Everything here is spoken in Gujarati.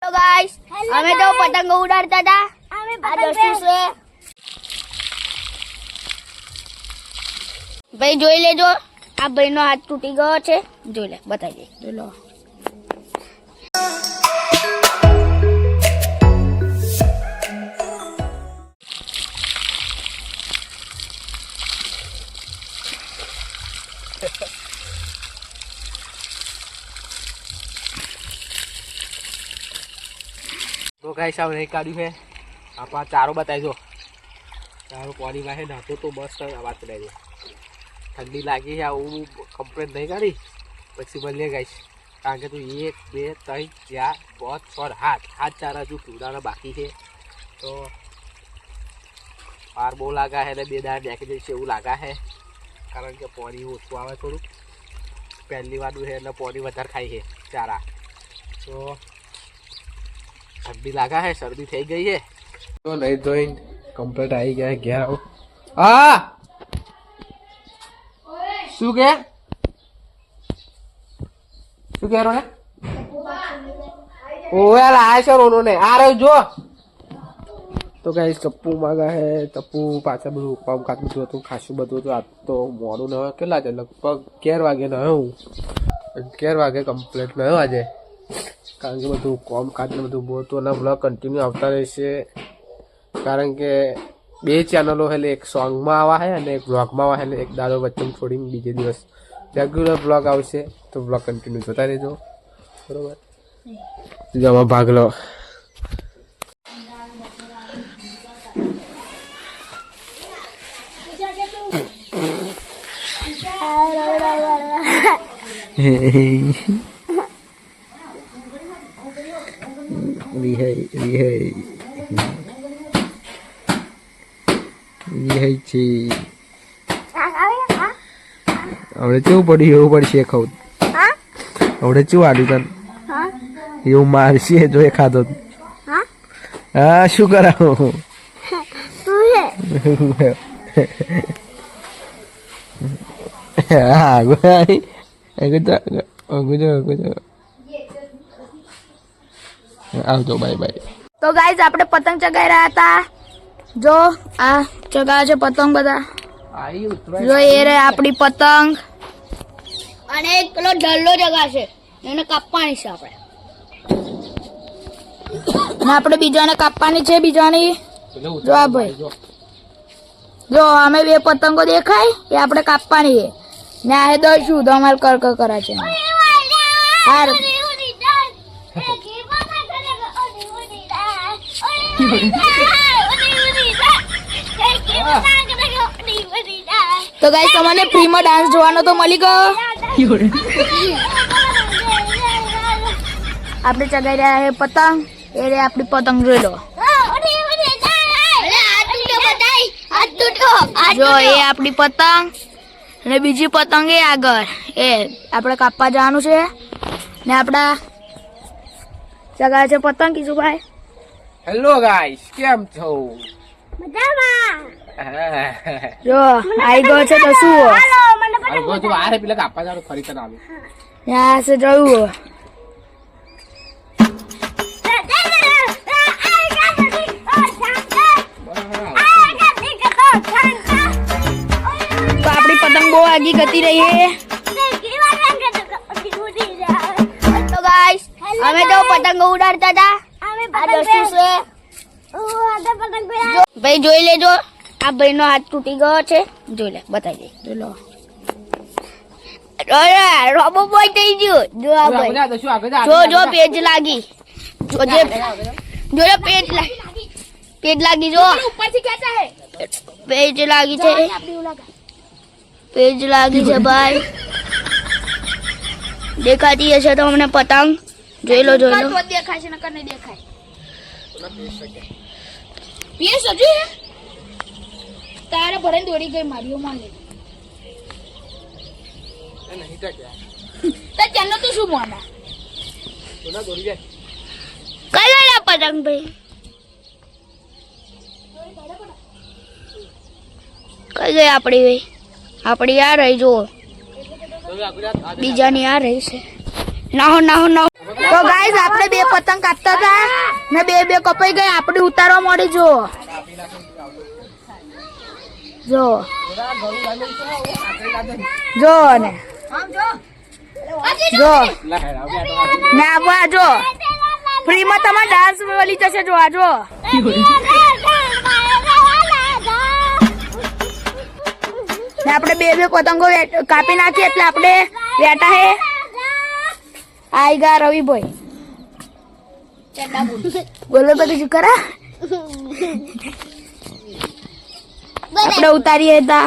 તો ગાઈસ અમે તો પતંગ ઉડાડતા હતા. આ દસુ છે ભાઈ, જોઈ લેજો. આ ભાઈનો હાથ તૂટી ગયો છે, જોઈ લે, બતાવી દે, જોઈ લો. તો ગાઈસ આ નહીં કાઢ્યું છે. આપા ચારો બતાવી દો. ચારો પાણી વાહે નાખો તો મસ્ત વાત ચડાવી દે. ઠંડી લાગી છે, આવું કમ્પ્લેટ નહીં કાઢી પછી મળીએ ગાઈસ. કારણ કે તું 1 2 3 4 5 6 7 ચારા હજુ પીવડાના બાકી છે. તો પાર બહુ લાગા છે ને 2 દાડા નાખી દઈશ એવું લાગા છે. કારણ કે પાણી ઓછું આવે થોડુંક. પહેલી વારનું છે એટલે પાણી વધારે ખાય છે ચારા. તો ઠંડી લાગા છે, શરદી થઈ ગઈ છે. તો નહીં ધોઈને કમ્પ્લીટ આવી ગયા ઘેર આવું. હા શું કે રોને ઓયા લાયા છે રોનો ને આ રહ્યો જો. તો ગાઈસ ટપ્પુ માગા હે. ટપ્પુ પાછા બધું કામ કામ બધું હતું, ખાસું બધું હતું. આજ તો મોડું ન હોય. કેટલા છે? લગભગ 11 વાગે ન હું 11 વાગે કમ્પ્લીટ ન આજે. કારણ કે બધું કોમ કાજ ને બધું બહુ હતું અને બ્લોગ કન્ટિન્યુ આવતા રહેશે. કારણ કે 2 ચેનલો એટલે એક સોંગમાં આવા છે અને એક બ્લોગમાં આવા છે. એટલે એક દાડો વચ્ચે છોડીને બીજે દિવસ રેગ્યુલર બ્લોગ આવશે. તો બ્લોગ કન્ટિન્યુ જોતા રહેજો, બરોબર? જમા ભાગ લો. હવે કેવું પડ્યું એવું પડશે ખાવું. હવે શું આડું તને એવું મારશે જો એ ખાધો. હા શું કરાવું? આવજો, બાય બાય. તો ગાઈસ આપણે પતંગ ચગાઈ રહ્યા હતા. જો આ ચગાવે છે પતંગ બધા. જો એ રે આપણી પતંગ. અને એક પેલો ઢલ્લો ચગાશે, એને કાપવાની છે આપણે. અને આપણે બીજાને કાપવાની છે. બીજાની જો આ ભાઈ, જો અમે 2 પતંગો દેખાય એ આપણે કાપવાની છે. ને આ દઈશું ધમાલ કર કરે છે. તો ગાઈસ તમને ફ્રીમાં ડાન્સ જોવાનો તો મળી ગયો. આપણે ચગાઈ રહ્યા છે પતંગ. એ રે આપણી પતંગ જોઈ લો. જો એ આપણી પતંગ અને બીજી પતંગ એ આગળ. એ આપણે કાપવા જવાનું છે. ને આપડા ચગાવે છે પતંગ. કિશુભાઈ હેલો ગાઈસ, કેમ છો? મજામાં. જો આઈ ગયો છે તો શું આરે પેલા કાપવા જવાનું ફરી તને આવી યા છે જોયું. તો આપણી પતંગ બહુ આગી ગતી રહી છે. તો ગાઈસ અમે તો પતંગ ઉડાડતા હતા. આ દસુ છે ભાઈ, જોઈ લેજો. આ ભાઈનો હાથ તૂટી ગયો છે, જોઈ લે, બતાવી દે, જોઈ લો. રોબો બોય થઈ ગયો. જો આ ભાઈ, જો પેજ લાગી. જો પેજ લાગી. જો પેજ લાગી છે. પેજ લાગી છે ભાઈ. દેખાતી હશે તો અમને પતંગ. જોઈ લો. દેખાય છે નકર નહીં દેખાય. પીએ સજુ હે તારે ભરે દોડી ગઈ મારીઓ માન લે. નહીં ટક્યા તો ચેનો તો શું મોના તો ના દોડી જાય. કઈ ગયેલા પતંગ ભાઈ? કઈ ગઈ આપડી ભાઈ? આપડી આ રહી જો, બીજાની આ રહી છે. નાહો નાહો નાહો. તો ગાઈઝ આપણે બે પતંગ કાપતા હતા ને બે કપાઈ ગઈ આપણે ઉતારવા મળી જો ને જો ને આ જો ફ્રીમાં તમારે ડાન્સ મળી જશે જો આ જો ને આપણે બે પતંગો કાપી નાખી એટલે આપણે બેઠા હે આઈ ગા રવિભાઈ બોલો બધું શું કરા આપણે ઉતારીએ હતા